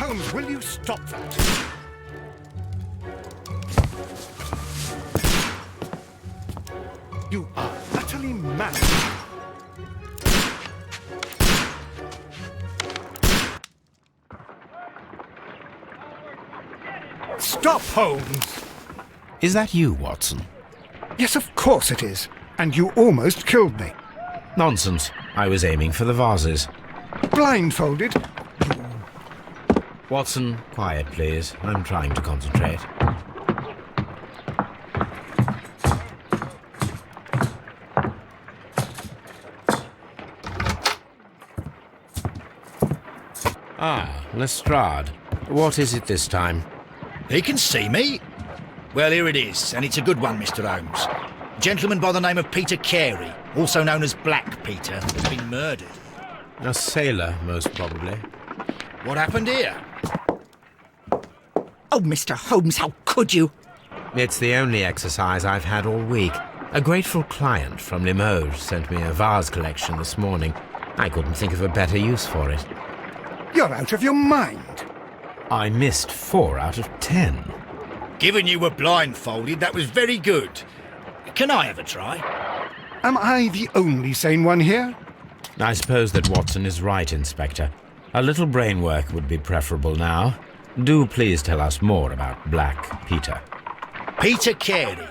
Holmes, will you stop that? You are utterly mad. Stop, Holmes! Is that you, Watson? Yes, of course it is. And you almost killed me. Nonsense. I was aiming for the vases. Blindfolded? Watson, quiet, please. I'm trying to concentrate. Ah, Lestrade. What is it this time? He can see me. Well, here it is, and it's a good one, Mr. Holmes. A gentleman by the name of Peter Carey, also known as Black Peter, has been murdered. A sailor, most probably. What happened here? Oh, Mr. Holmes, how could you? It's the only exercise I've had all week. A grateful client from Limoges sent me a vase collection this morning. I couldn't think of a better use for it. You're out of your mind. I missed 4 out of 10. Given you were blindfolded, that was very good. Can I have a try? Am I the only sane one here? I suppose that Watson is right, Inspector. A little brain work would be preferable now. Do please tell us more about Black Peter. Peter Carey,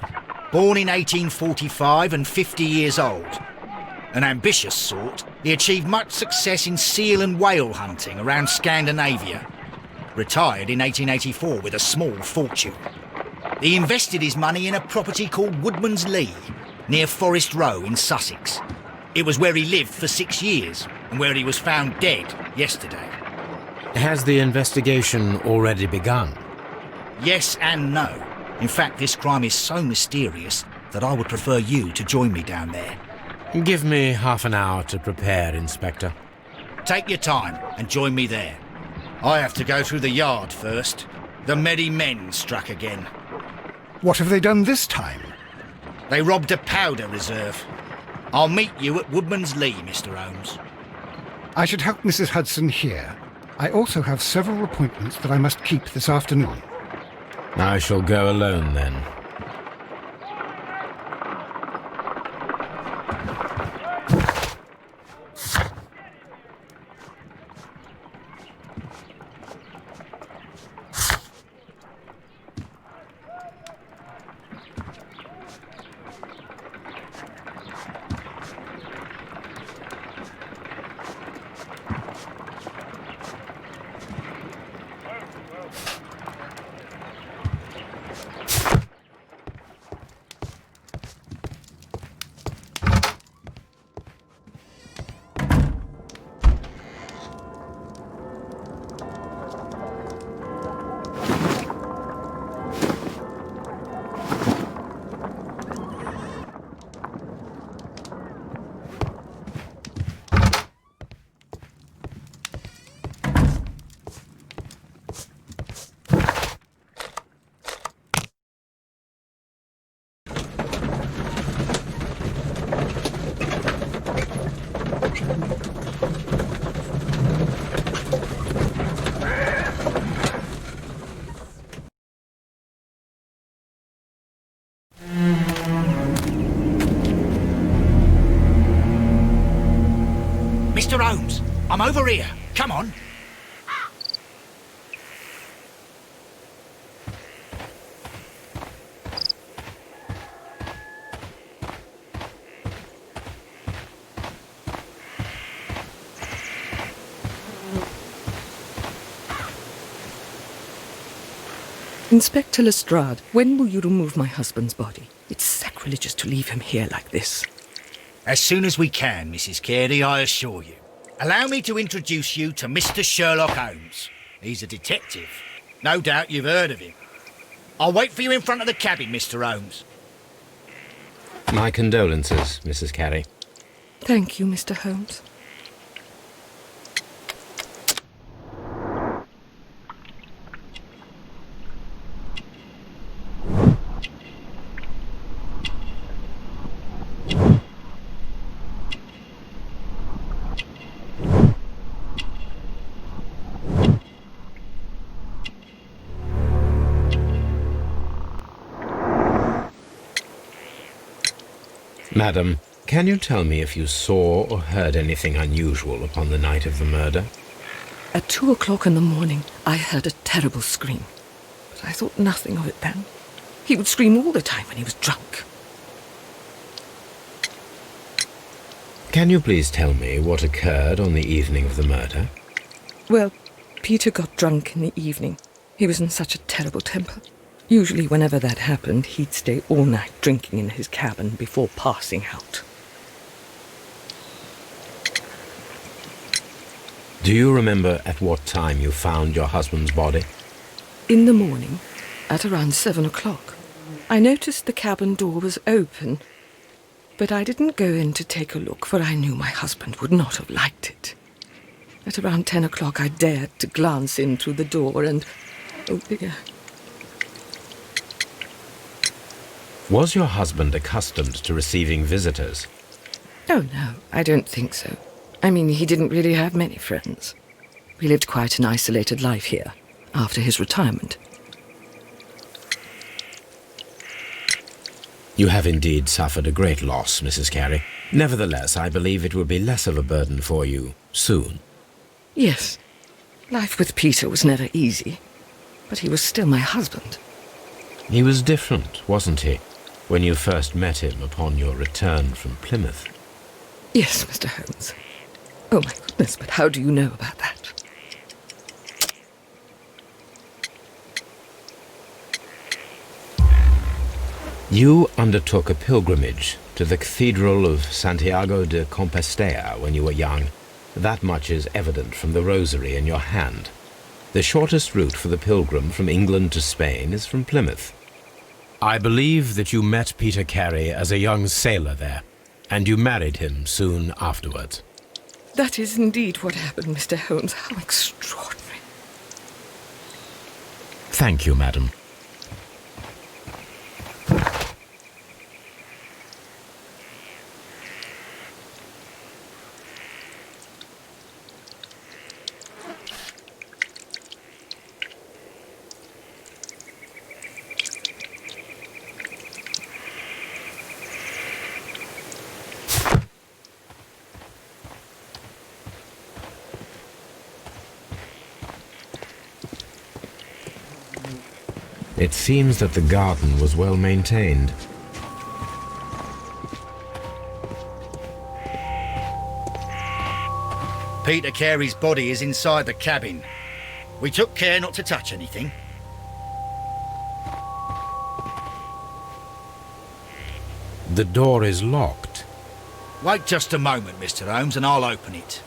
born in 1845 and 50 years old. An ambitious sort, he achieved much success in seal and whale hunting around Scandinavia. Retired in 1884 with a small fortune. He invested his money in a property called Woodman's Lee, near Forest Row in Sussex. It was where he lived for 6 years, and where he was found dead yesterday. Has the investigation already begun? Yes and no. In fact, this crime is so mysterious that I would prefer you to join me down there. Give me half an hour to prepare, Inspector. Take your time and join me there. I have to go through the yard first. The merry men struck again. What have they done this time? They robbed a powder reserve. I'll meet you at Woodman's Lee, Mr. Holmes. I should help Mrs. Hudson here. I also have several appointments that I must keep this afternoon. I shall go alone, then. Mr. Holmes, I'm over here. Come on. Inspector Lestrade, when will you remove my husband's body? It's sacrilegious to leave him here like this. As soon as we can, Mrs. Carey, I assure you. Allow me to introduce you to Mr. Sherlock Holmes. He's a detective. No doubt you've heard of him. I'll wait for you in front of the cabin, Mr. Holmes. My condolences, Mrs. Carey. Thank you, Mr. Holmes. Madam, can you tell me if you saw or heard anything unusual upon the night of the murder? At 2 o'clock in the morning, I heard a terrible scream. But I thought nothing of it then. He would scream all the time when he was drunk. Can you please tell me what occurred on the evening of the murder? Well, Peter got drunk in the evening. He was in such a terrible temper. Usually whenever that happened, he'd stay all night drinking in his cabin before passing out. Do you remember at what time you found your husband's body? In the morning, at around 7 o'clock, I noticed the cabin door was open, but I didn't go in to take a look, for I knew my husband would not have liked it. At around 10 o'clock, I dared to glance in through the door and... oh dear. Was your husband accustomed to receiving visitors? Oh no, I don't think so. I mean, he didn't really have many friends. We lived quite an isolated life here, after his retirement. You have indeed suffered a great loss, Mrs. Carey. Nevertheless, I believe it will be less of a burden for you soon. Yes, life with Peter was never easy, but he was still my husband. He was different, wasn't he, when you first met him upon your return from Plymouth? Yes, Mr. Holmes. Oh my goodness, but how do you know about that? You undertook a pilgrimage to the Cathedral of Santiago de Compostela when you were young. That much is evident from the rosary in your hand. The shortest route for the pilgrim from England to Spain is from Plymouth. I believe that you met Peter Carey as a young sailor there, and you married him soon afterwards. That is indeed what happened, Mr. Holmes. How extraordinary. Thank you, madam. It seems that the garden was well maintained. Peter Carey's body is inside the cabin. We took care not to touch anything. The door is locked. Wait just a moment, Mr. Holmes, and I'll open it.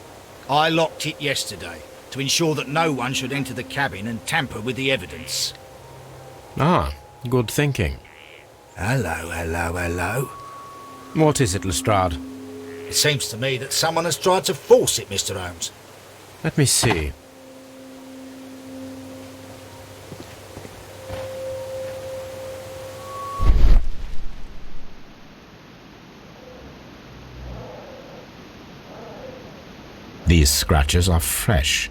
I locked it yesterday to ensure that no one should enter the cabin and tamper with the evidence. Ah, good thinking. Hello, hello, hello. What is it, Lestrade? It seems to me that someone has tried to force it, Mr. Holmes. Let me see. These scratches are fresh.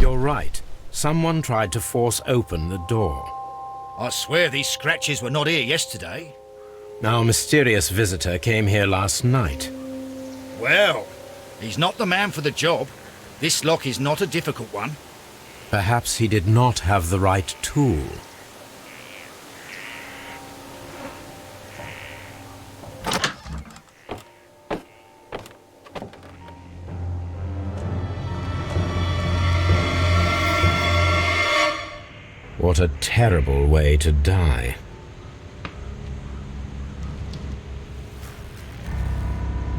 You're right. Someone tried to force open the door. I swear these scratches were not here yesterday. Our mysterious visitor came here last night. Well, he's not the man for the job. This lock is not a difficult one. Perhaps he did not have the right tool. What a terrible way to die.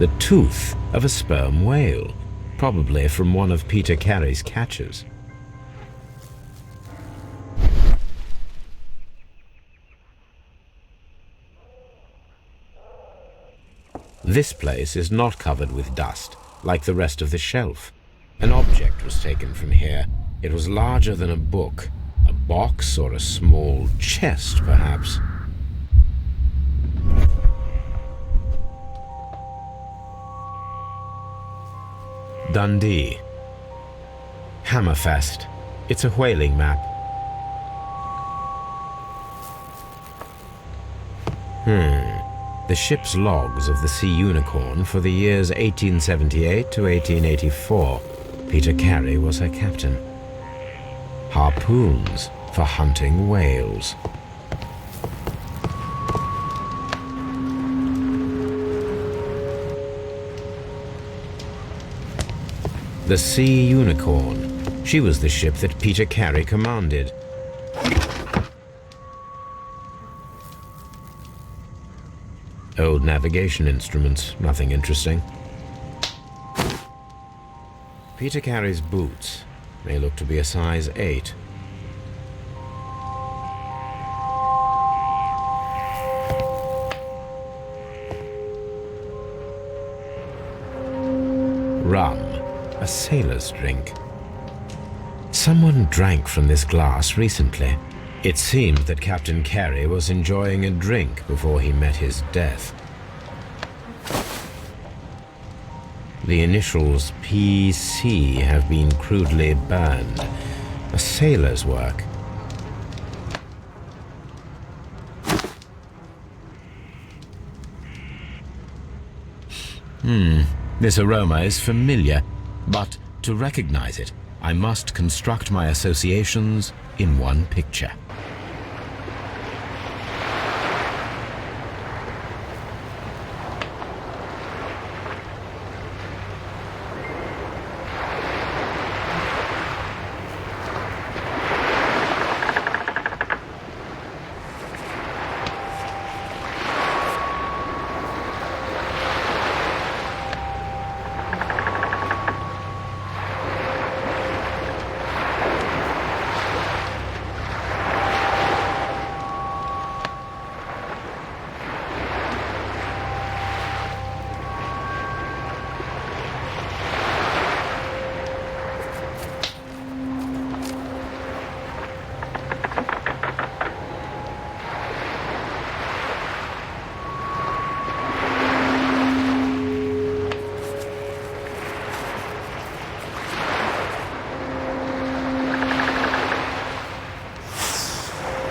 The tooth of a sperm whale, probably from one of Peter Carey's catches. This place is not covered with dust, like the rest of the shelf. An object was taken from here. It was larger than a book. A box or a small chest, perhaps. Dundee. Hammerfest. It's a whaling map. The ship's logs of the Sea Unicorn for the years 1878 to 1884. Peter Carey was her captain. Harpoons for hunting whales. The Sea Unicorn. She was the ship that Peter Carey commanded. Old navigation instruments, nothing interesting. Peter Carey's boots. They look to be a size 8. Rum, a sailor's drink. Someone drank from this glass recently. It seemed that Captain Carey was enjoying a drink before he met his death. The initials PC have been crudely burned. A sailor's work. This aroma is familiar, but to recognize it, I must construct my associations in one picture.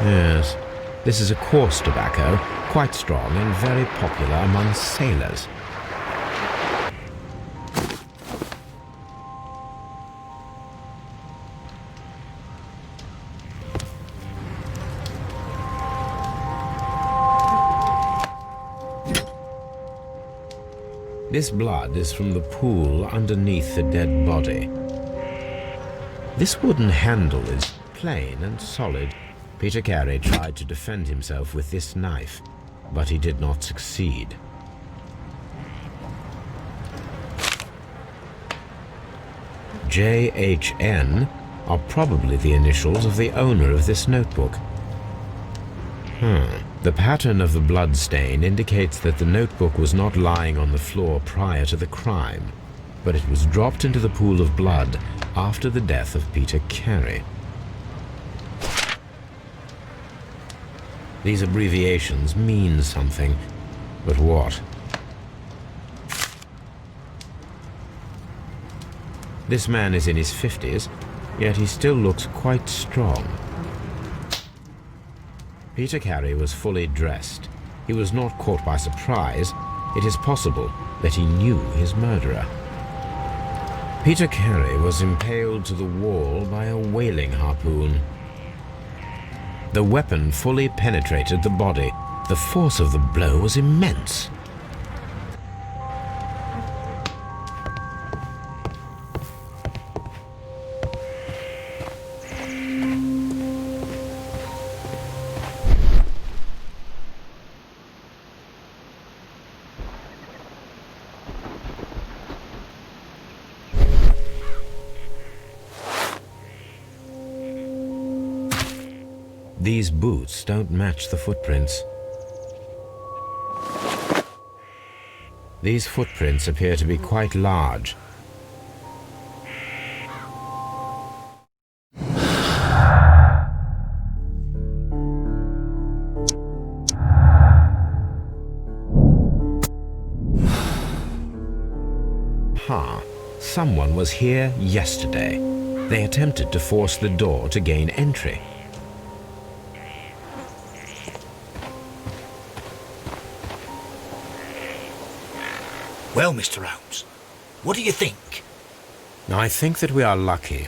Yes, this is a coarse tobacco, quite strong and very popular among sailors. This blood is from the pool underneath the dead body. This wooden handle is plain and solid. Peter Carey tried to defend himself with this knife, but he did not succeed. JHN are probably the initials of the owner of this notebook. The pattern of the blood stain indicates that the notebook was not lying on the floor prior to the crime, but it was dropped into the pool of blood after the death of Peter Carey. These abbreviations mean something, but what? This man is in his 50s, yet he still looks quite strong. Peter Carey was fully dressed. He was not caught by surprise. It is possible that he knew his murderer. Peter Carey was impaled to the wall by a whaling harpoon. The weapon fully penetrated the body. The force of the blow was immense. These boots don't match the footprints. These footprints appear to be quite large. Someone was here yesterday. They attempted to force the door to gain Well, Mr. Holmes, what do you think? I think that we are lucky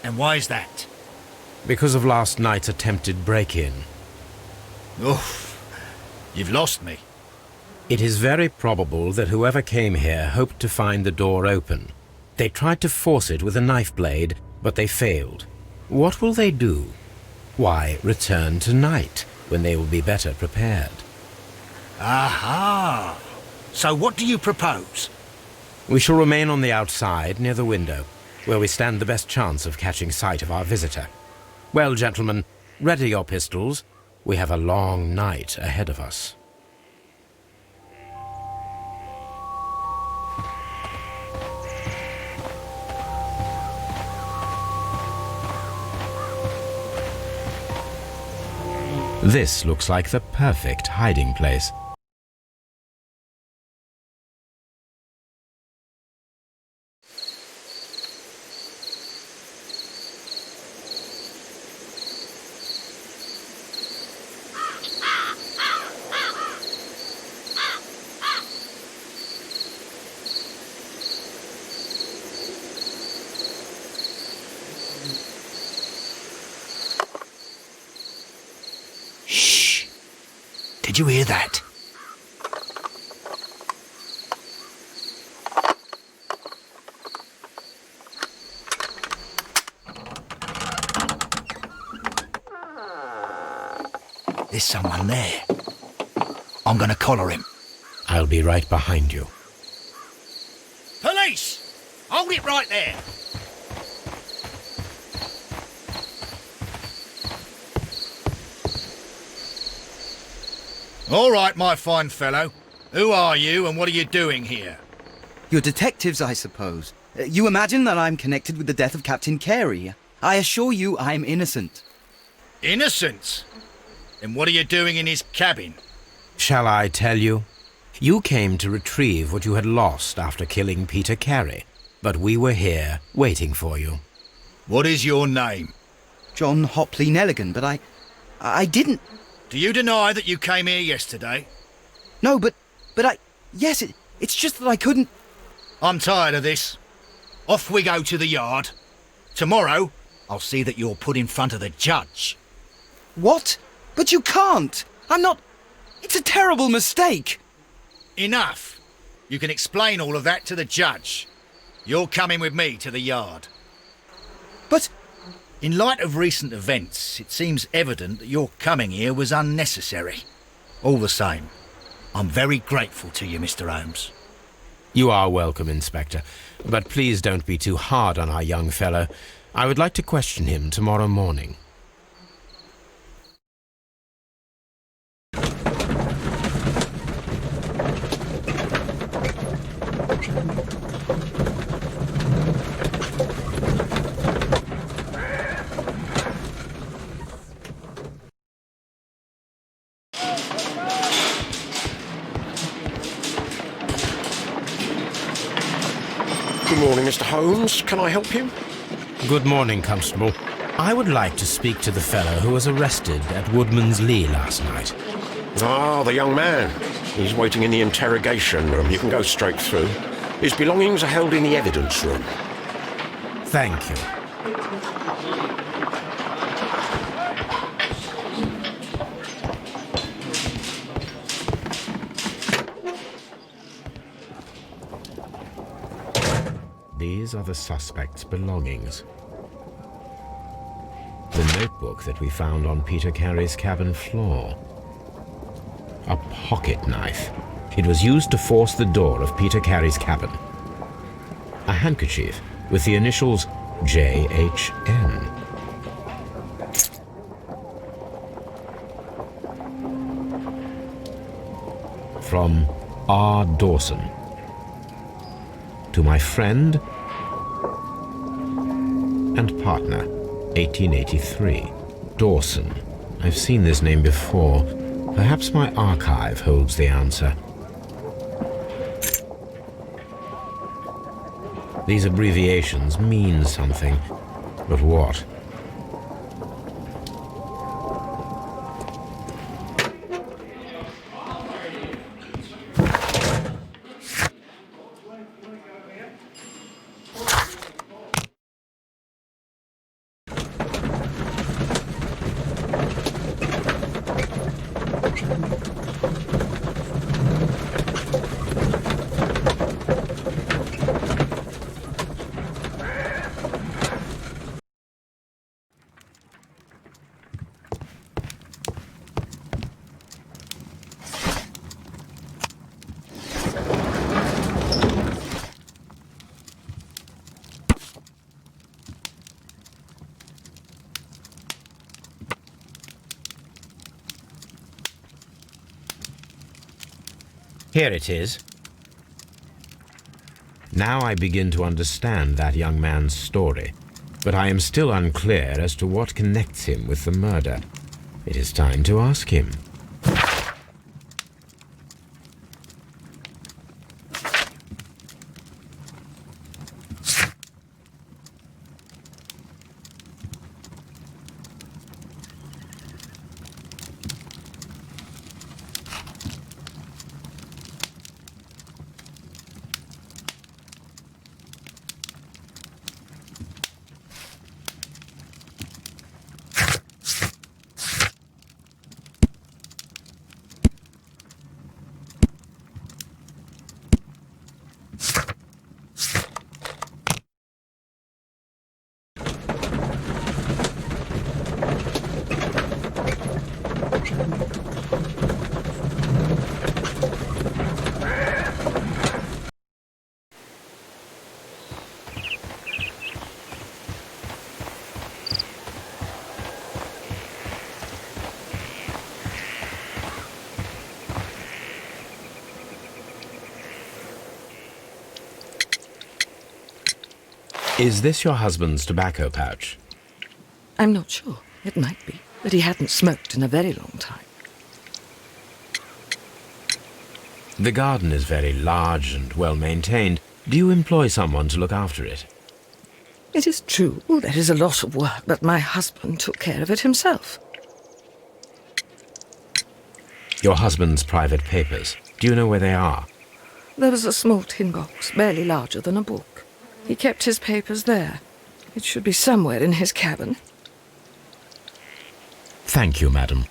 And why is that? because of last night's attempted break-in. Oof, you've lost me. It is very probable that whoever came here hoped to find the door open. They tried to force it with a knife blade, but they failed. What will they do? Why, return tonight, when they will be better prepared. Aha! So what do you propose? We shall remain on the outside, near the window, where we stand the best chance of catching sight of our visitor. Well, gentlemen, ready your pistols. We have a long night ahead of us. This looks like the perfect hiding place. Shh! Did you hear that? There's someone there. I'm gonna collar him. I'll be right behind you. Police! Hold it right there! All right, my fine fellow. Who are you and what are you doing here? You're detectives, I suppose. You imagine that I'm connected with the death of Captain Carey. I assure you I'm innocent. Innocent? Then what are you doing in his cabin? Shall I tell you? You came to retrieve what you had lost after killing Peter Carey, but we were here waiting for you. What is your name? John Hopley Nelligan, but I didn't... Do you deny that you came here yesterday? No, but yes, it's just that I couldn't... I'm tired of this. Off we go to the yard. Tomorrow, I'll see that you're put in front of the judge. What? But you can't! I'm not... It's a terrible mistake! Enough. You can explain all of that to the judge. You're coming with me to the yard. But... In light of recent events, it seems evident that your coming here was unnecessary. All the same, I'm very grateful to you, Mr. Holmes. You are welcome, Inspector, but please don't be too hard on our young fellow. I would like to question him tomorrow morning. Good morning, Mr. Holmes. Can I help you? Good morning, Constable. I would like to speak to the fellow who was arrested at Woodman's Lee last night. Ah, the young man. He's waiting in the interrogation room. You can go straight through. His belongings are held in the evidence room. Thank you. These are the suspect's belongings. The notebook that we found on Peter Carey's cabin floor. A pocket knife. It was used to force the door of Peter Carey's cabin. A handkerchief with the initials J.H.N. From R. Dawson. To my friend and partner, 1883. Dawson. I've seen this name before. Perhaps my archive holds the answer. These abbreviations mean something, but what? Here it is. Now I begin to understand that young man's story, but I am still unclear as to what connects him with the murder. It is time to ask him. Is this your husband's tobacco pouch? I'm not sure. It might be, but he hadn't smoked in a very long time. The garden is very large and well maintained. Do you employ someone to look after it? It is true, there is a lot of work, but my husband took care of it himself. Your husband's private papers, do you know where they are? There was a small tin box, barely larger than a book. He kept his papers there. It should be somewhere in his cabin. Thank you, madam.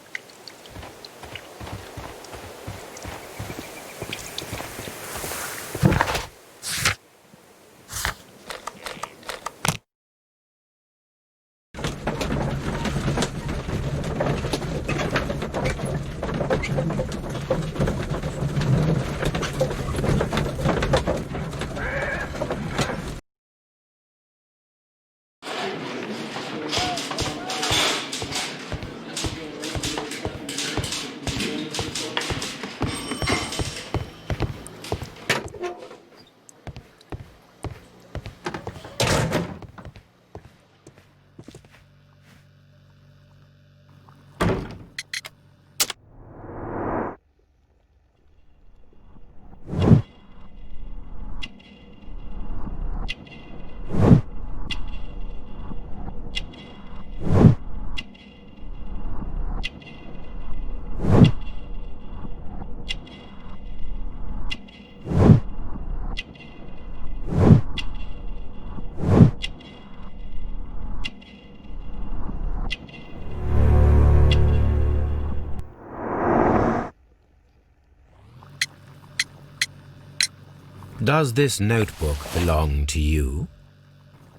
Does this notebook belong to you?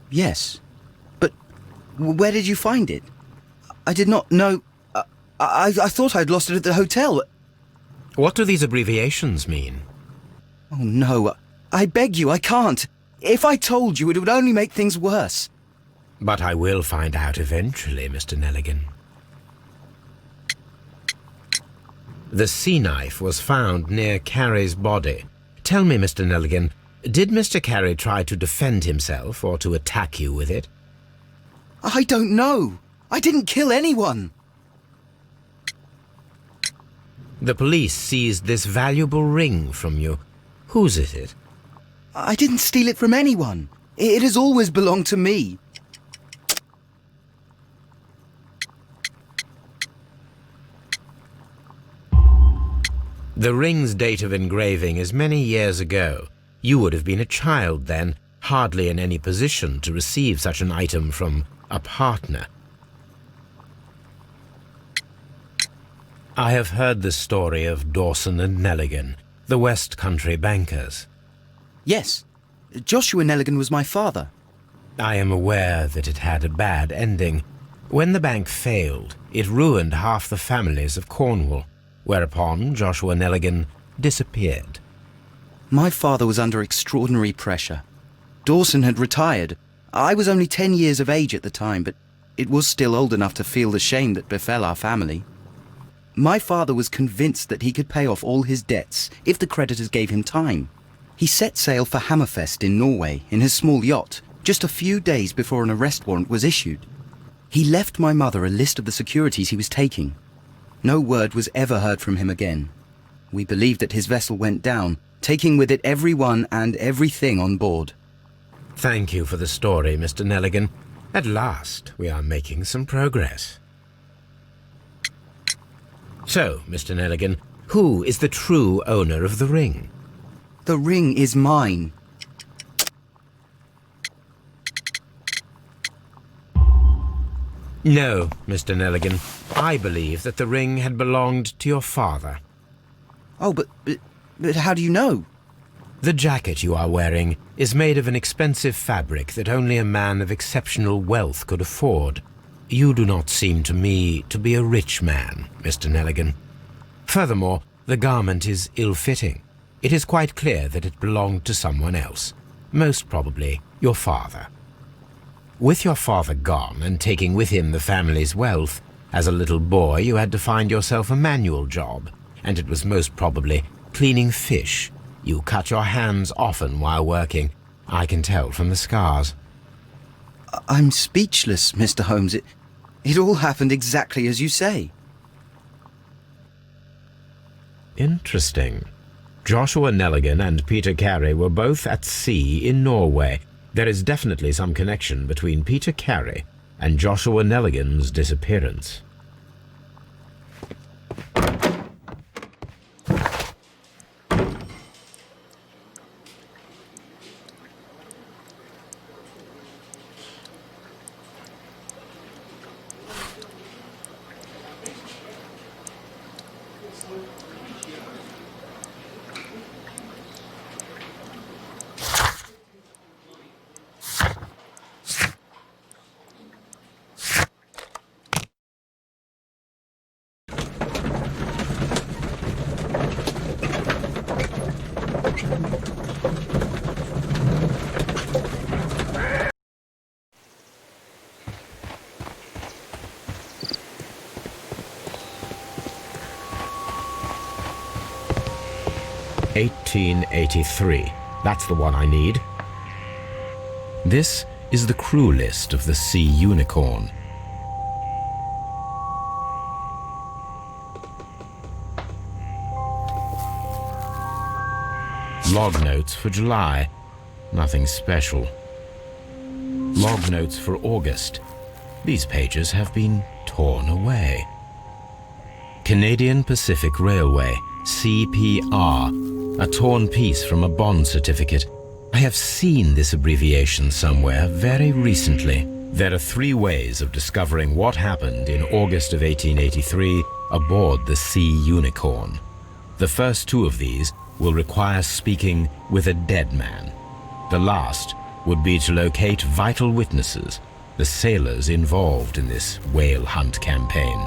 Yes. But where did you find it? I did not know... I thought I'd lost it at the hotel. What do these abbreviations mean? Oh, no. I beg you, I can't. If I told you, it would only make things worse. But I will find out eventually, Mr. Nelligan. The sea knife was found near Carey's body. Tell me, Mr. Nelligan, did Mr. Carey try to defend himself or to attack you with it? I don't know. I didn't kill anyone. The police seized this valuable ring from you. Whose is it? I didn't steal it from anyone. It has always belonged to me. The ring's date of engraving is many years ago. You would have been a child then, hardly in any position to receive such an item from a partner. I have heard the story of Dawson and Nelligan, the West Country bankers. Yes. Joshua Nelligan was my father. I am aware that it had a bad ending. When the bank failed, it ruined half the families of Cornwall, whereupon Joshua Nelligan disappeared. My father was under extraordinary pressure. Dawson had retired. I was only 10 years of age at the time, but it was still old enough to feel the shame that befell our family. My father was convinced that he could pay off all his debts if the creditors gave him time. He set sail for Hammerfest in Norway in his small yacht just a few days before an arrest warrant was issued. He left my mother a list of the securities he was taking. No word was ever heard from him again. We believe that his vessel went down, taking with it everyone and everything on board. Thank you for the story, Mr. Nelligan. At last, we are making some progress. So, Mr. Nelligan, who is the true owner of the ring? The ring is mine. No, Mr. Nelligan. I believe that the ring had belonged to your father. Oh, but how do you know? The jacket you are wearing is made of an expensive fabric that only a man of exceptional wealth could afford. You do not seem to me to be a rich man, Mr. Nelligan. Furthermore, the garment is ill-fitting. It is quite clear that it belonged to someone else, most probably your father. With your father gone and taking with him the family's wealth, as a little boy you had to find yourself a manual job, and it was most probably cleaning fish. You cut your hands often while working. I can tell from the scars. I'm speechless, Mr. Holmes. It all happened exactly as you say. Interesting. Joshua Nelligan and Peter Carey were both at sea in Norway. There is definitely some connection between Peter Carey and Joshua Nelligan's disappearance. "1883. That's the one I need. This is the crew list of the Sea Unicorn. Log notes for July. Nothing special. Log notes for August. These pages have been torn away. Canadian Pacific Railway, CPR. A torn piece from a bond certificate. I have seen this abbreviation somewhere very recently. There are 3 ways of discovering what happened in August of 1883 aboard the Sea Unicorn. The first 2 of these will require speaking with a dead man. The last would be to locate vital witnesses, the sailors involved in this whale hunt campaign.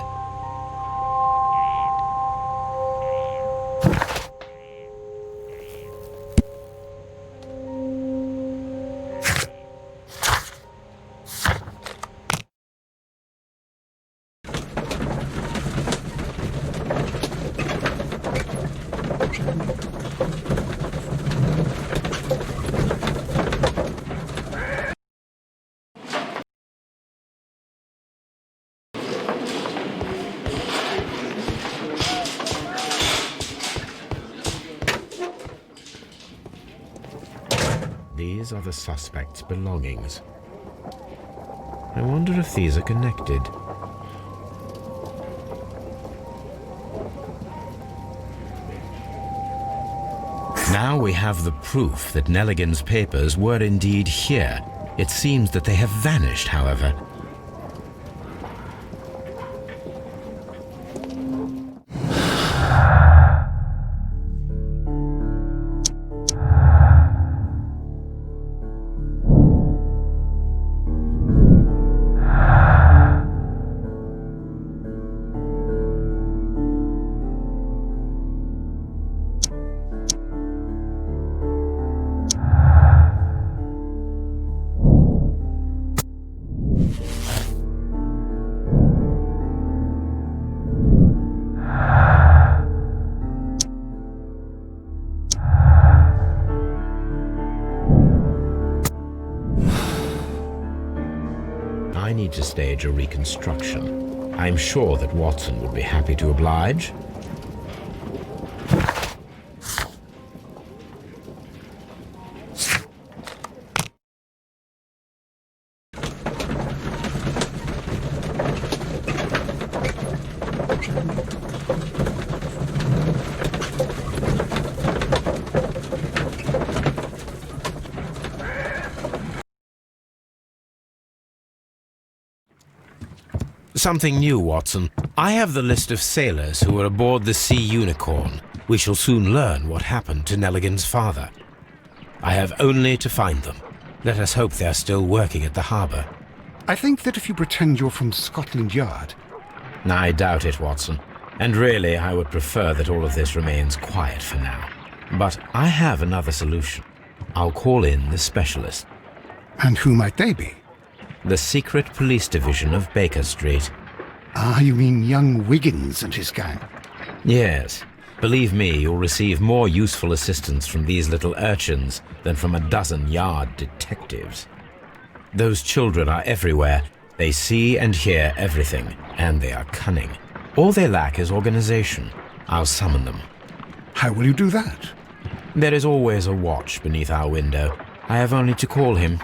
These are the suspect's belongings. I wonder if these are connected. Now we have the proof that Nelligan's papers were indeed here. It seems that they have vanished, however. I need to stage a reconstruction. I'm sure that Watson would be happy to oblige. Something new, Watson. I have the list of sailors who were aboard the Sea Unicorn. We shall soon learn what happened to Nelligan's father. I have only to find them. Let us hope they're still working at the harbour. I think that if you pretend you're from Scotland Yard... I doubt it, Watson. And really, I would prefer that all of this remains quiet for now. But I have another solution. I'll call in the specialist. And who might they be? The secret police division of Baker Street. Ah, you mean young Wiggins and his gang? Yes. Believe me, you'll receive more useful assistance from these little urchins than from a dozen yard detectives. Those children are everywhere. They see and hear everything, and they are cunning. All they lack is organization. I'll summon them. How will you do that? There is always a watch beneath our window. I have only to call him.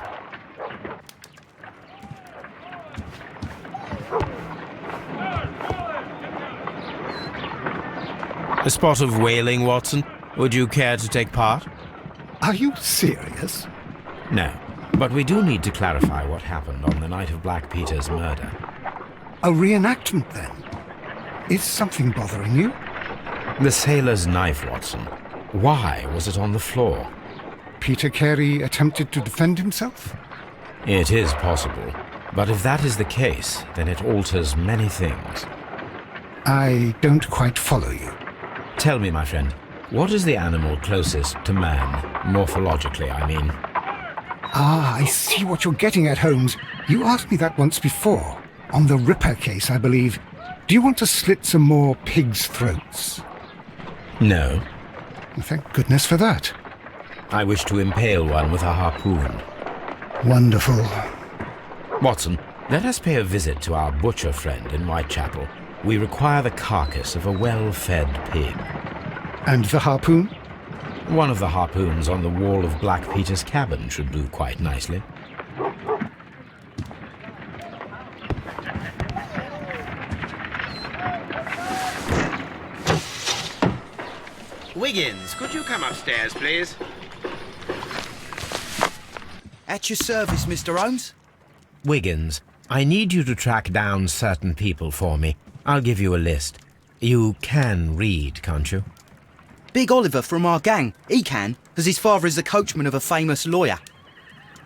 A spot of whaling, Watson. Would you care to take part? Are you serious? No, but we do need to clarify what happened on the night of Black Peter's murder. A reenactment, then? Is something bothering you? The sailor's knife, Watson. Why was it on the floor? Peter Carey attempted to defend himself? It is possible. But if that is the case, then it alters many things. I don't quite follow you. Tell me, my friend, what is the animal closest to man, morphologically, I mean? Ah, I see what you're getting at, Holmes. You asked me that once before. On the Ripper case, I believe. Do you want to slit some more pigs' throats? No. Thank goodness for that. I wish to impale one with a harpoon. Wonderful. Watson, let us pay a visit to our butcher friend in Whitechapel. We require the carcass of a well-fed pig. And the harpoon? One of the harpoons on the wall of Black Peter's cabin should do quite nicely. Wiggins, could you come upstairs, please? At your service, Mr. Holmes. Wiggins, I need you to track down certain people for me. I'll give you a list. You can read, can't you? Big Oliver from our gang. He can, as his father is the coachman of a famous lawyer.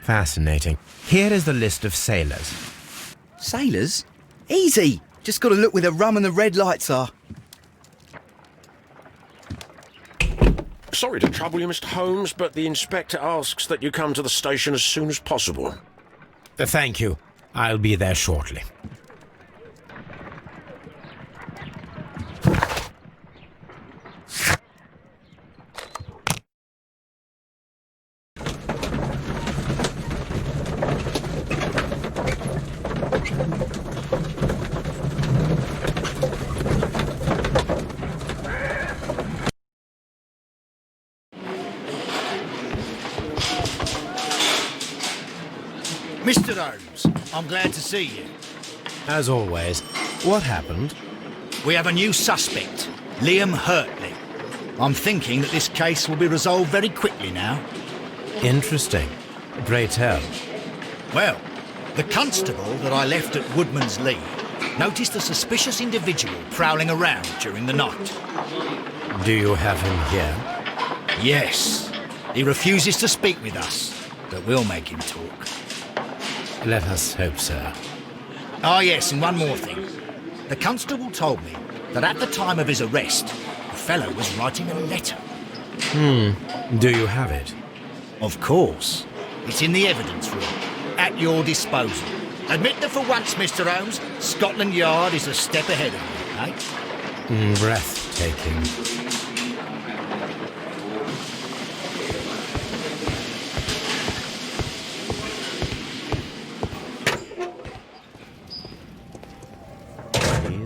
Fascinating. Here is the list of sailors. Sailors? Easy. Just got to look where the rum and the red lights are. Sorry to trouble you, Mr. Holmes, but the inspector asks that you come to the station as soon as possible. Thank you. I'll be there shortly. Mr. Holmes, I'm glad to see you. As always, what happened? We have a new suspect, Liam Hurtley. I'm thinking that this case will be resolved very quickly now. Interesting. Pray tell. Well, the constable that I left at Woodman's Lee noticed a suspicious individual prowling around during the night. Do you have him here? Yes, he refuses to speak with us, but we'll make him talk. Let us hope so. Ah, yes, and one more thing. The constable told me that at the time of his arrest, the fellow was writing a letter. Do you have it? Of course. It's in the evidence room, at your disposal. Admit that for once, Mr. Holmes, Scotland Yard is a step ahead of you, eh? Breathtaking.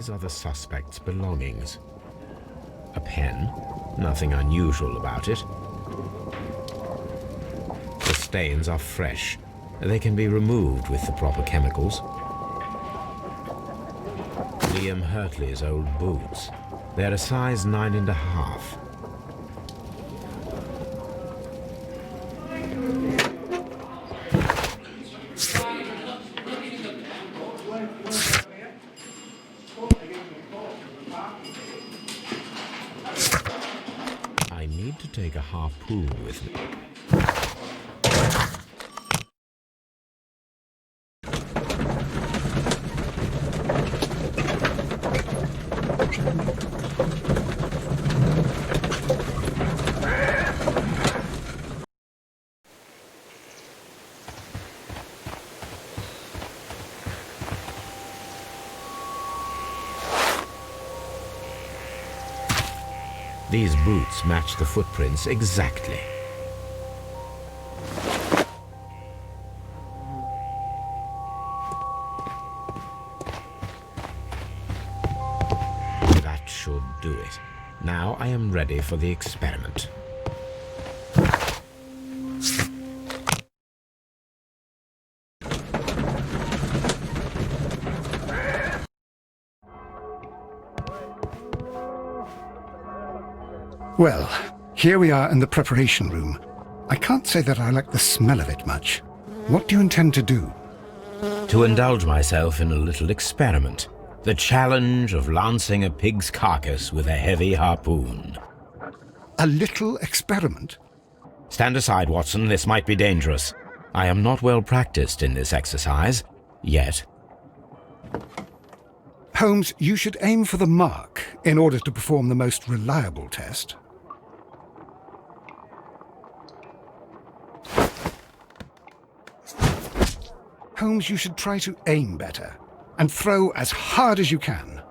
These are the suspect's belongings. A pen, nothing unusual about it. The stains are fresh. They can be removed with the proper chemicals. Liam Hurtley's old boots. They're a size 9.5. I need to take a harpoon with me. These boots match the footprints exactly. That should do it. Now I am ready for the experiment. Well, here we are in the preparation room. I can't say that I like the smell of it much. What do you intend to do? To indulge myself in a little experiment. The challenge of lancing a pig's carcass with a heavy harpoon. A little experiment? Stand aside, Watson. This might be dangerous. I am not well practiced in this exercise, yet. Holmes, you should aim for the mark in order to perform the most reliable test. Holmes, you should try to aim better and throw as hard as you can.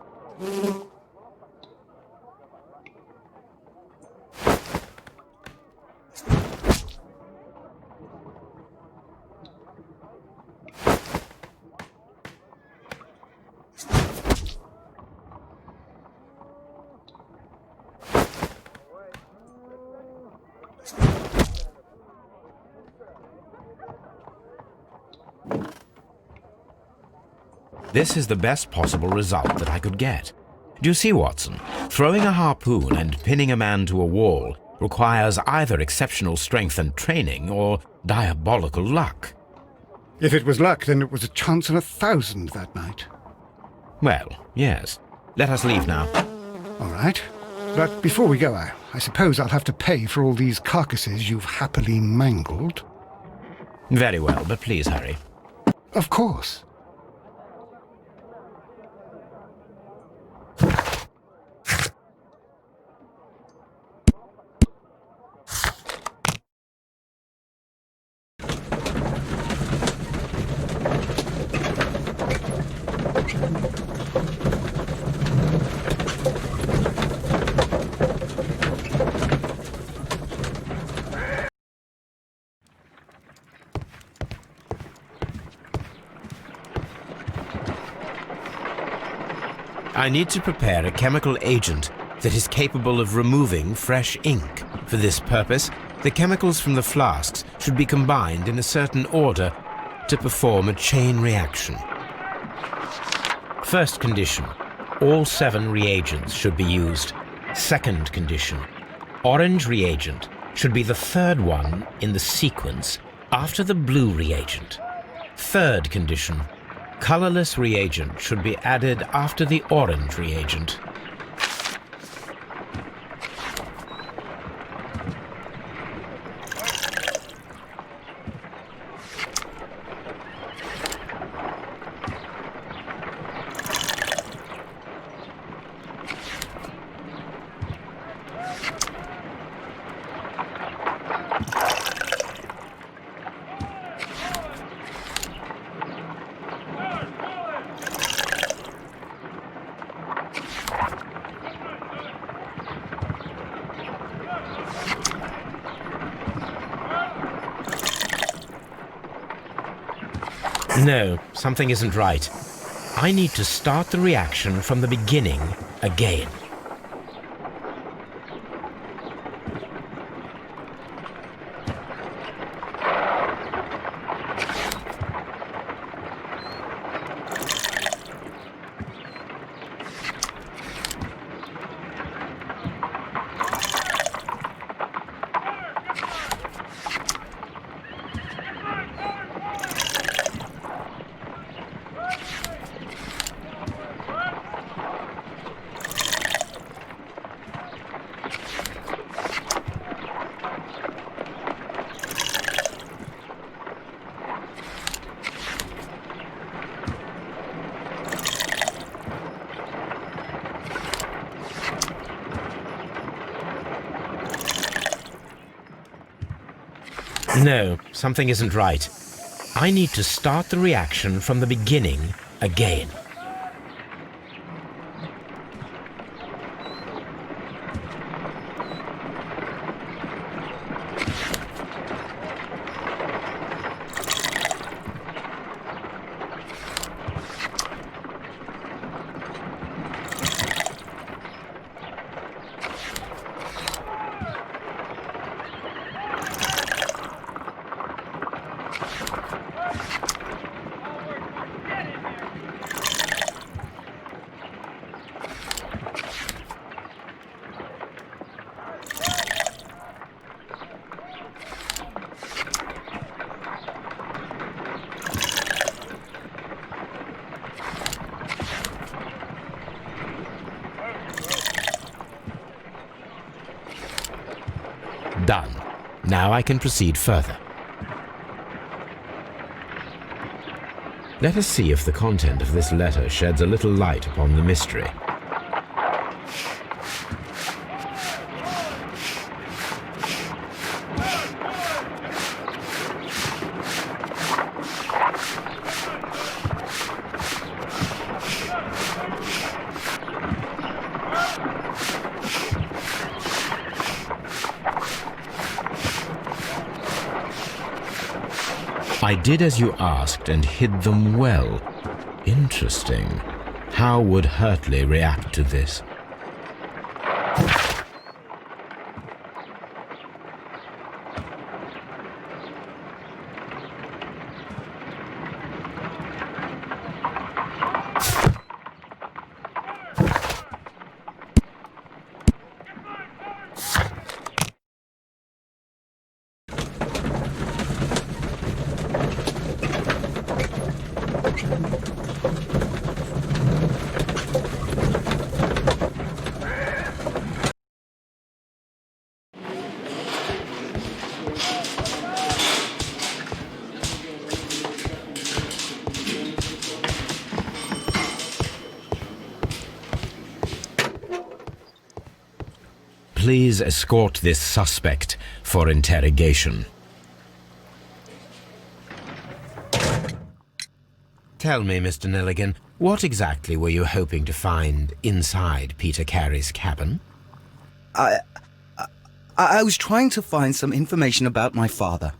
This is the best possible result that I could get. Do you see, Watson? Throwing a harpoon and pinning a man to a wall requires either exceptional strength and training or diabolical luck. If it was luck, then it was a chance in 1,000 that night. Well, yes. Let us leave now. All right. But before we go, I suppose I'll have to pay for all these carcasses you've happily mangled. Very well, but please hurry. Of course. I need to prepare a chemical agent that is capable of removing fresh ink. For this purpose, the chemicals from the flasks should be combined in a certain order to perform a chain reaction. First condition, all 7 reagents should be used. Second condition, orange reagent should be the third one in the sequence after the blue reagent. Third condition, colorless reagent should be added after the orange reagent. No, something isn't right. I need to start the reaction from the beginning again. No, something isn't right. I need to start the reaction from the beginning again. Done. Now I can proceed further. Let us see if the content of this letter sheds a little light upon the mystery. I did as you asked and hid them well. Interesting. How would Hurtley react to this? Please escort this suspect for interrogation. Tell me, Mr. Nelligan, what exactly were you hoping to find inside Peter Carey's cabin? I was trying to find some information about my father.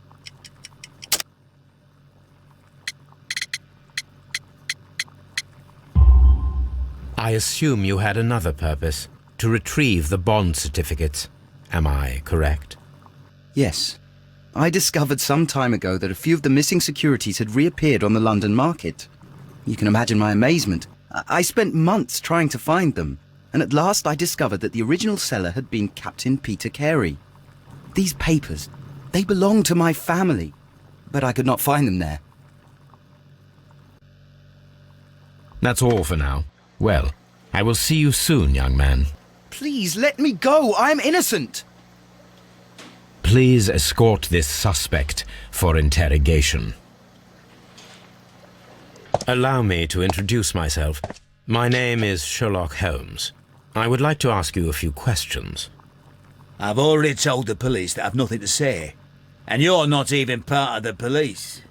I assume you had another purpose, to retrieve the bond certificates. Am I correct? Yes. I discovered some time ago that a few of the missing securities had reappeared on the London market. You can imagine my amazement. I spent months trying to find them, and at last I discovered that the original seller had been Captain Peter Carey. These papers, they belonged to my family, but I could not find them there. That's all for now. Well, I will see you soon, young man. Please, let me go! I'm innocent! Please escort this suspect for interrogation. Allow me to introduce myself. My name is Sherlock Holmes. I would like to ask you a few questions. I've already told the police that I've nothing to say. And you're not even part of the police.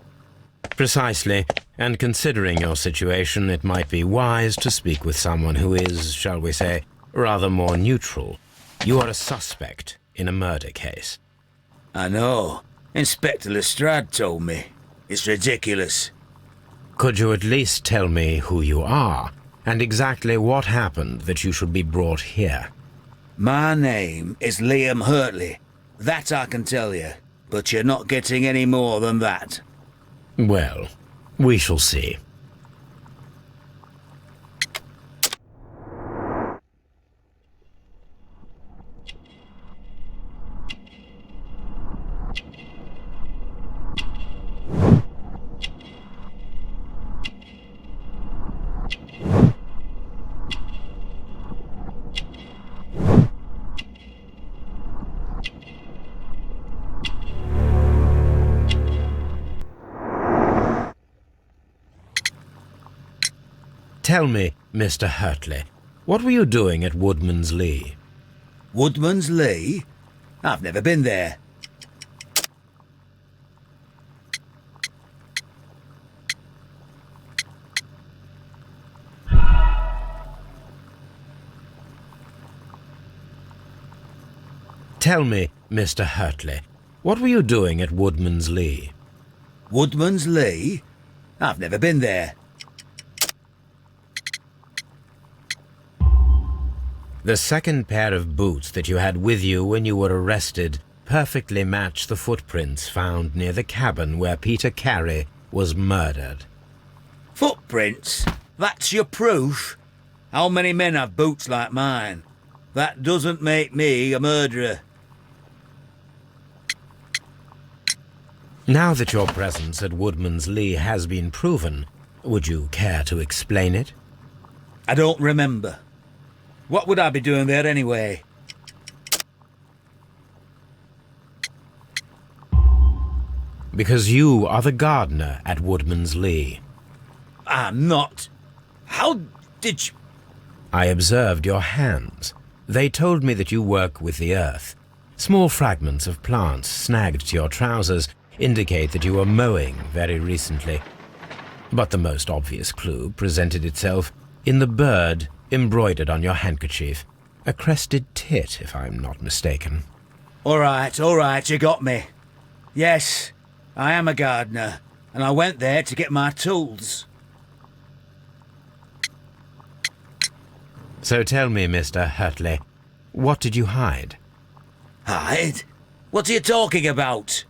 Precisely. And considering your situation, it might be wise to speak with someone who is, shall we say, rather more neutral. You are a suspect in a murder case. I know. Inspector Lestrade told me. It's ridiculous. Could you at least tell me who you are, and exactly what happened that you should be brought here? My name is Liam Hurtley. That I can tell you, but you're not getting any more than that. Well, we shall see. Tell me, Mr. Hurtley, what were you doing at Woodman's Lee? Woodman's Lee? I've never been there. Tell me, Mr. Hurtley, what were you doing at Woodman's Lee? Woodman's Lee? I've never been there. The second pair of boots that you had with you when you were arrested perfectly match the footprints found near the cabin where Peter Carey was murdered. Footprints? That's your proof? How many men have boots like mine? That doesn't make me a murderer. Now that your presence at Woodman's Lee has been proven, would you care to explain it? I don't remember. What would I be doing there anyway? Because you are the gardener at Woodman's Lee. I'm not. How did you... I observed your hands. They told me that you work with the earth. Small fragments of plants snagged to your trousers indicate that you were mowing very recently. But the most obvious clue presented itself in the bird embroidered on your handkerchief. A crested tit, if I'm not mistaken. All right, you got me. Yes, I am a gardener, and I went there to get my tools. So tell me, Mr. Hurtley, what did you hide? Hide? What are you talking about?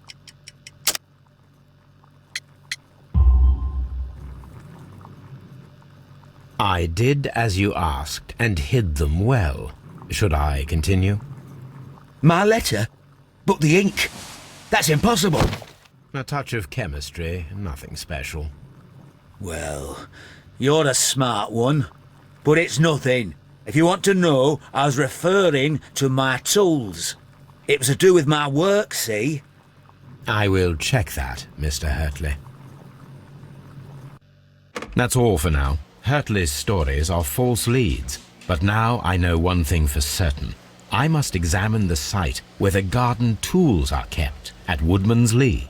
I did as you asked and hid them well. Should I continue? My letter? But the ink? That's impossible. A touch of chemistry, nothing special. Well, you're a smart one. But it's nothing. If you want to know, I was referring to my tools. It was to do with my work, see? I will check that, Mr. Hurtley. That's all for now. Hurtley's stories are false leads, but now I know one thing for certain. I must examine the site where the garden tools are kept at Woodman's Lee.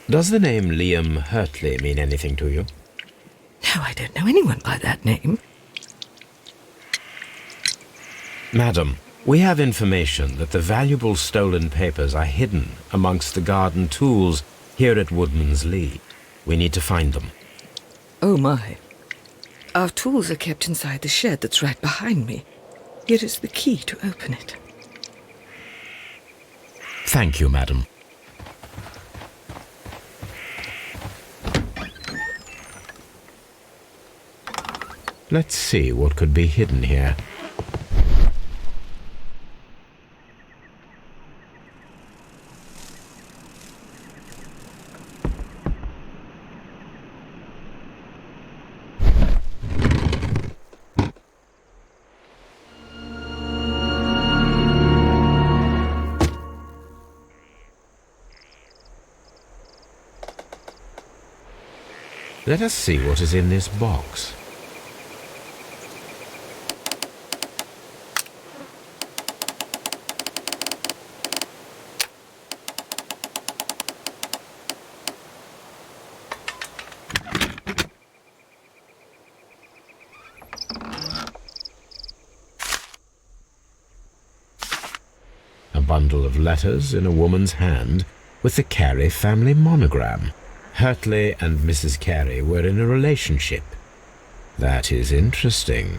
Does the name Liam Hurtley mean anything to you? No, I don't know anyone by that name. Madam, we have information that the valuable stolen papers are hidden amongst the garden tools here at Woodman's Lee. We need to find them. Oh my. Our tools are kept inside the shed that's right behind me. Here is the key to open it. Thank you, madam. Let's see what could be hidden here. Let us see what is in this box. A bundle of letters in a woman's hand with the Carey family monogram. Hurtley and Mrs. Carey were in a relationship. That is interesting.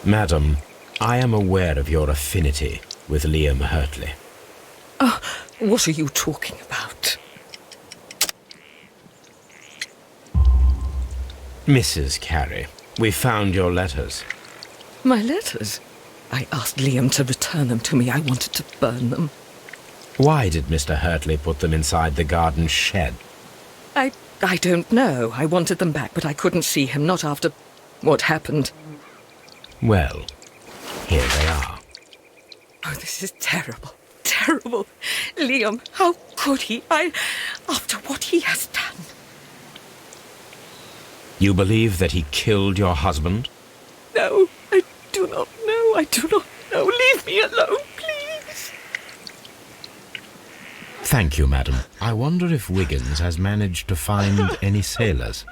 Madam, I am aware of your affinity with Liam Hurtley. Oh, what are you talking about? Mrs. Carey, we found your letters. My letters? I asked Liam to return them to me. I wanted to burn them. Why did Mr. Hurtley put them inside the garden shed? I don't know. I wanted them back, but I couldn't see him, not after what happened. Well, here they are. Oh, this is terrible. Terrible. Liam, how could he? After what he has done. You believe that he killed your husband? No, I do not know. I do not know. Leave me alone, please. Thank you, madam. I wonder if Wiggins has managed to find any sailors.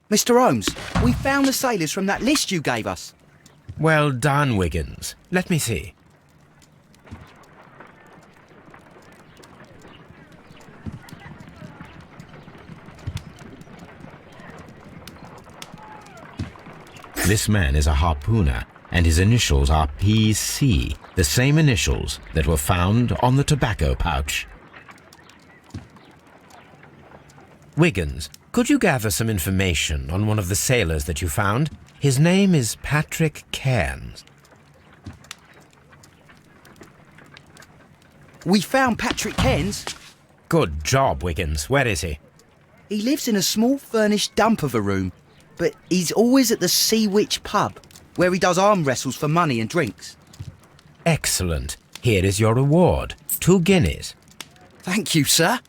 Mr. Holmes, we found the sailors from that list you gave us. Well done, Wiggins. Let me see. This man is a harpooner, and his initials are PC, the same initials that were found on the tobacco pouch. Wiggins, could you gather some information on one of the sailors that you found? His name is Patrick Cairns. We found Patrick Cairns. Good job, Wiggins. Where is he? He lives in a small furnished dump of a room, but he's always at the Sea Witch pub, where he does arm wrestles for money and drinks. Excellent. Here is your reward. 2 guineas. Thank you, sir.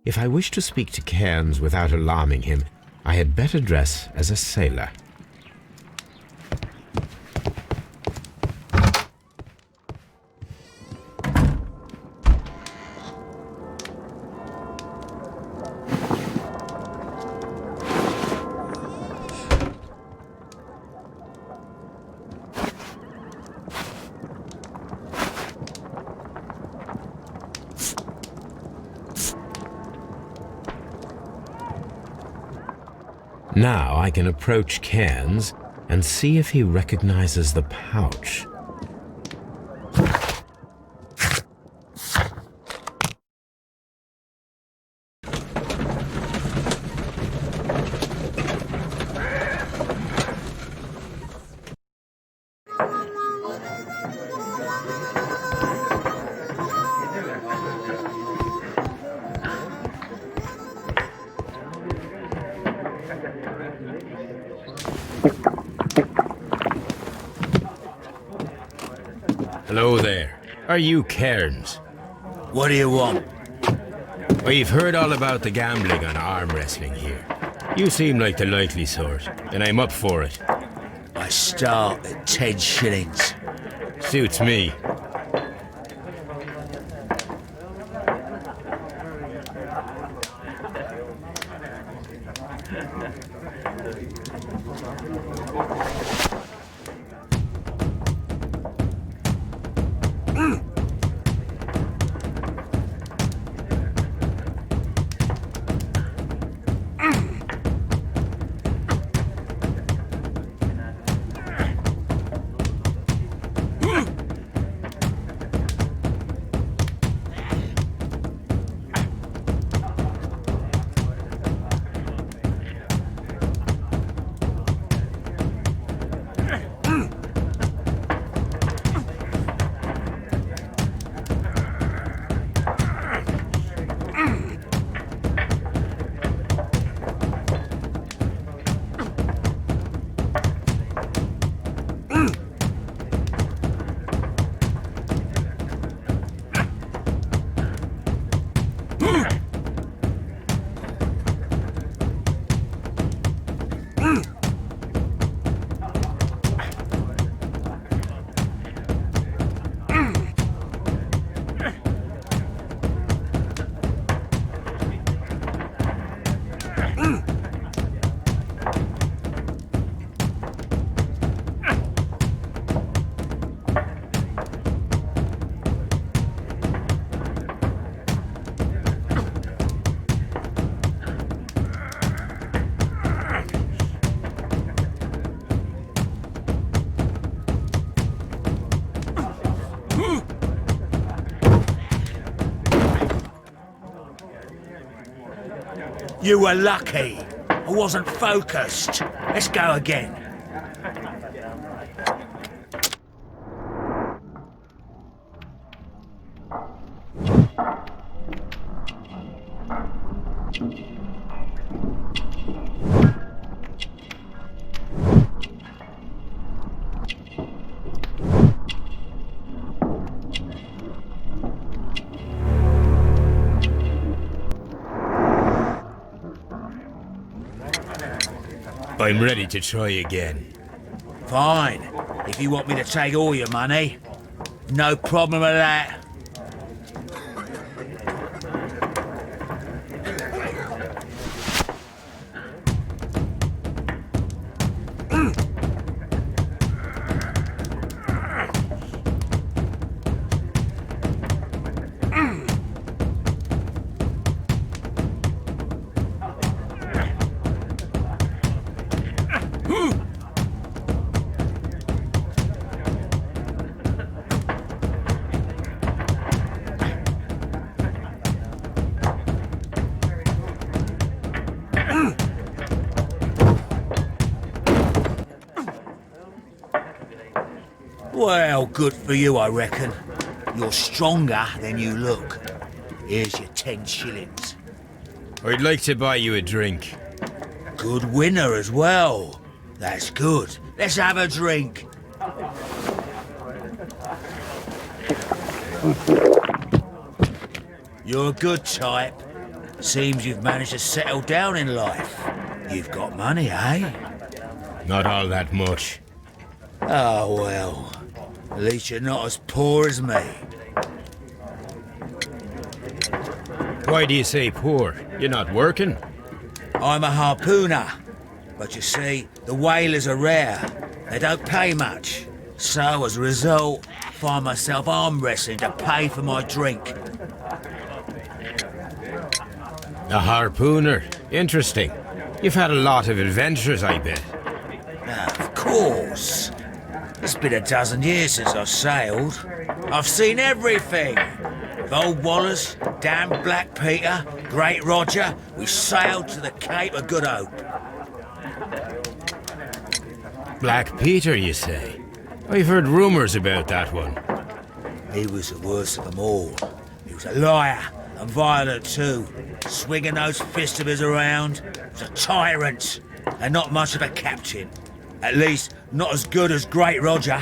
If I wish to speak to Cairns without alarming him, I had better dress as a sailor. Now I can approach Cairns and see if he recognizes the pouch. Hello there. Are you Cairns? What do you want? We've heard all about the gambling on arm wrestling here. You seem like the likely sort, and I'm up for it. I start at 10 shillings. Suits me. You were lucky. I wasn't focused. Let's go again. I'm ready to try again. Fine. If you want me to take all your money, no problem with that. Well, good for you, I reckon. You're stronger than you look. Here's your 10 shillings. I'd like to buy you a drink. Good winner as well. That's good. Let's have a drink. You're a good type. Seems you've managed to settle down in life. You've got money, eh? Not all that much. Oh, well. At least you're not as poor as me. Why do you say poor? You're not working? I'm a harpooner. But you see, the whalers are rare. They don't pay much. So, as a result, I find myself arm wrestling to pay for my drink. A harpooner? Interesting. You've had a lot of adventures, I bet. Of course. It's been a dozen years since I've sailed. I've seen everything. With Old Wallace, damn Black Peter, Great Roger, we sailed to the Cape of Good Hope. Black Peter, you say? I've heard rumours about that one. He was the worst of them all. He was a liar, and violent too, swinging those fists of his around. He was a tyrant, and not much of a captain. At least, not as good as Great Roger.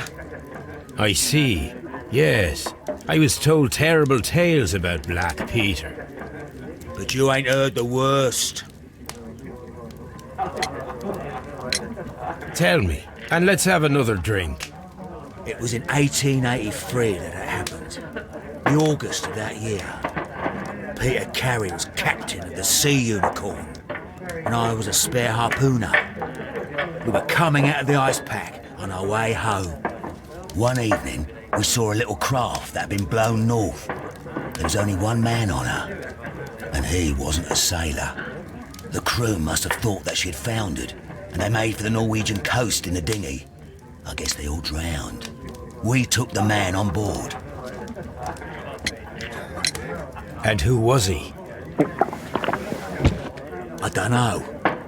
I see. Yes. I was told terrible tales about Black Peter. But you ain't heard the worst. Tell me, and let's have another drink. It was in 1883 that it happened. The August of that year. Peter Carey was captain of the Sea Unicorn, and I was a spare harpooner. We were coming out of the ice pack on our way home. One evening, we saw a little craft that had been blown north. There was only one man on her, and he wasn't a sailor. The crew must have thought that she'd foundered, and they made for the Norwegian coast in the dinghy. I guess they all drowned. We took the man on board. And who was he? I dunno.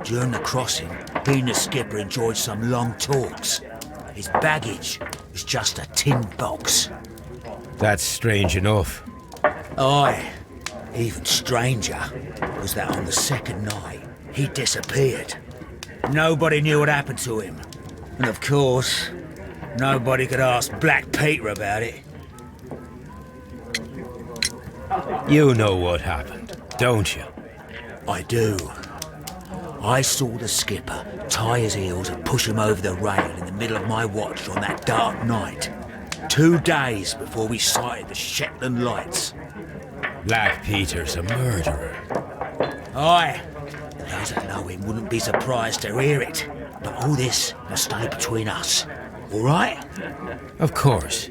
During the crossing, he and the skipper enjoyed some long talks. His baggage was just a tin box. That's strange enough. Aye. Even stranger was that on the second night, he disappeared. Nobody knew what happened to him. And of course, nobody could ask Black Peter about it. You know what happened, don't you? I do. I saw the skipper tie his heels and push him over the rail in the middle of my watch on that dark night. 2 days before we sighted the Shetland lights. Black Peter's a murderer. Aye. Those that know him wouldn't be surprised to hear it. But all this must stay between us. All right? Of course.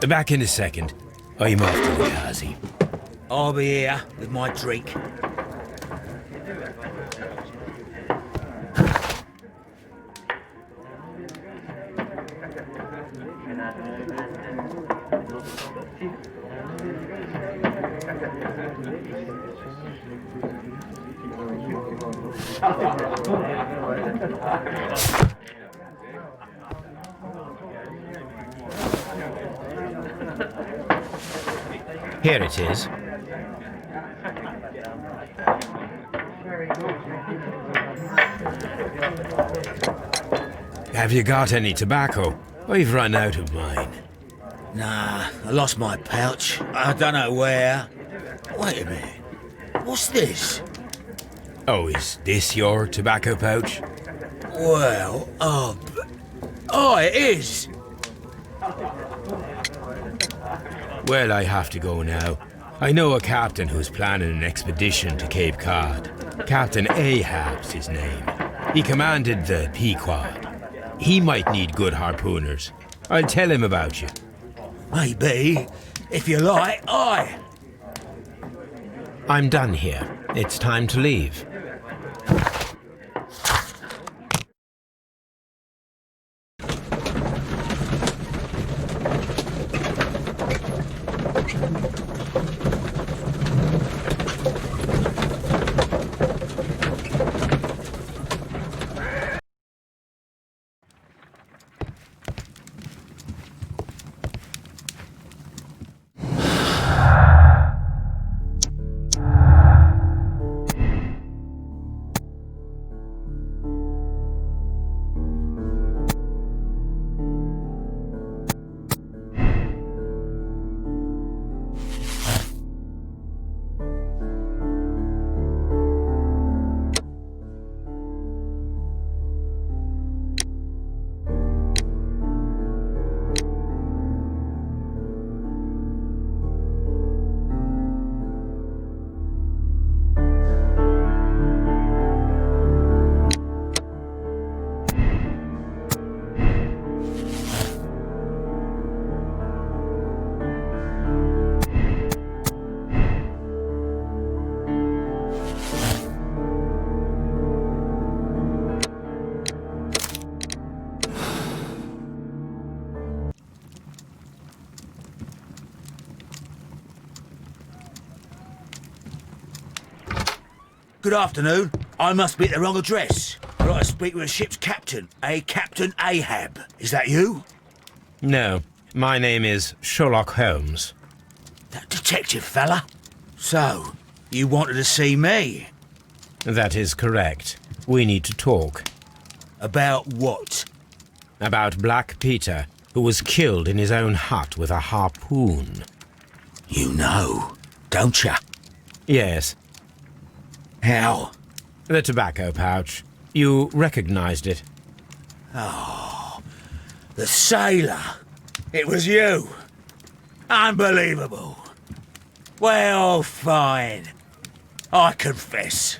Back in a second. I'm off to the Kazi. I'll be here with my drink. Here it is. Have you got any tobacco? I've run out of mine. Nah, I lost my pouch. I don't know where. Wait a minute. What's this? Oh, is this your tobacco pouch? Well, oh, it is. Well, I have to go now. I know a captain who's planning an expedition to Cape Cod. Captain Ahab's his name. He commanded the Pequod. He might need good harpooners. I'll tell him about you. Maybe. If you like, aye. I'm done here. It's time to leave. Good afternoon. I must be at the wrong address. I'd like to speak with a ship's captain, a Captain Ahab. Is that you? No, my name is Sherlock Holmes. That detective fella? So, you wanted to see me? That is correct. We need to talk. About what? About Black Peter, who was killed in his own hut with a harpoon. You know, don't you? Yes, How? the tobacco pouch. You recognized it. The sailor. It was you. Unbelievable. Well, fine. I confess.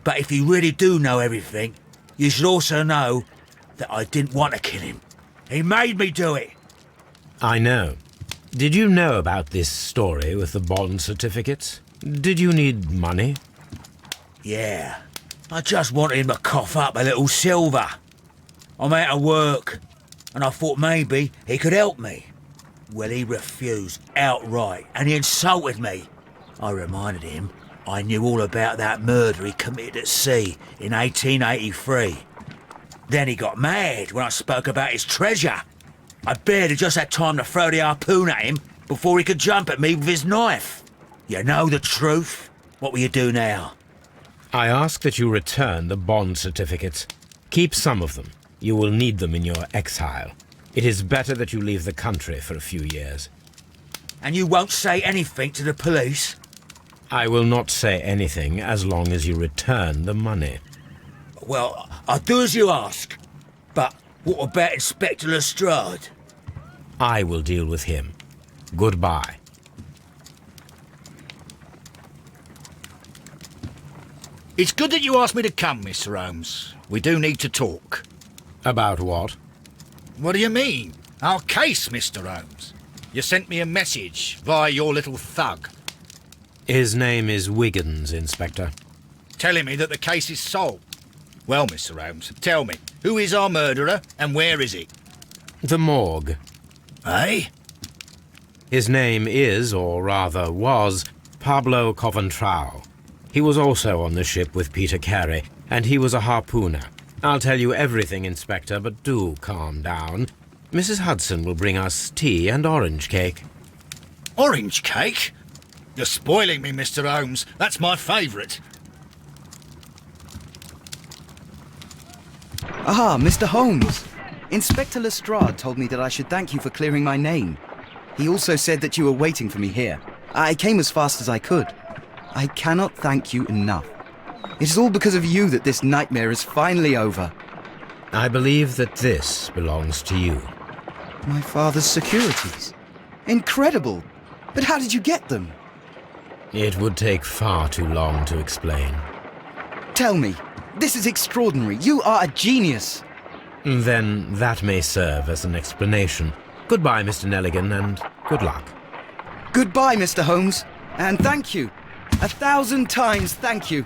But if you really do know everything, you should also know that I didn't want to kill him. He made me do it. I know. Did you know about this story with the bond certificates? Did you need money? Yeah. I just wanted him to cough up a little silver. I'm out of work, and I thought maybe he could help me. Well, he refused outright, and he insulted me. I reminded him I knew all about that murder he committed at sea in 1883. Then he got mad when I spoke about his treasure. I barely just had time to throw the harpoon at him before he could jump at me with his knife. You know the truth. What will you do now? I ask that you return the bond certificates. Keep some of them. You will need them in your exile. It is better that you leave the country for a few years. And you won't say anything to the police? I will not say anything as long as you return the money. Well, I'll do as you ask. But what about Inspector Lestrade? I will deal with him. Goodbye. It's good that you asked me to come, Mr. Holmes. We do need to talk. About what? What do you mean? Our case, Mr. Holmes. You sent me a message via your little thug, His name is Wiggins, Inspector. telling me that the case is solved. Well, Mr. Holmes, tell me, who is our murderer and where is he? The morgue. Eh? His name is, or rather was, Pablo Coventrao. He was also on the ship with Peter Carey, and he was a harpooner. I'll tell you everything, Inspector, but do calm down. Mrs. Hudson will bring us tea and orange cake. Orange cake? You're spoiling me, Mr. Holmes. That's my favourite. Ah, Mr. Holmes. Inspector Lestrade told me that I should thank you for clearing my name. He also said that you were waiting for me here. I came as fast as I could. I cannot thank you enough. It is all because of you that this nightmare is finally over. I believe that this belongs to you. My father's securities. Incredible! But how did you get them? It would take far too long to explain. Tell me. This is extraordinary. You are a genius. Then that may serve as an explanation. Goodbye, Mr. Nelligan, and good luck. Goodbye, Mr. Holmes. And thank you. 1,000 times thank you.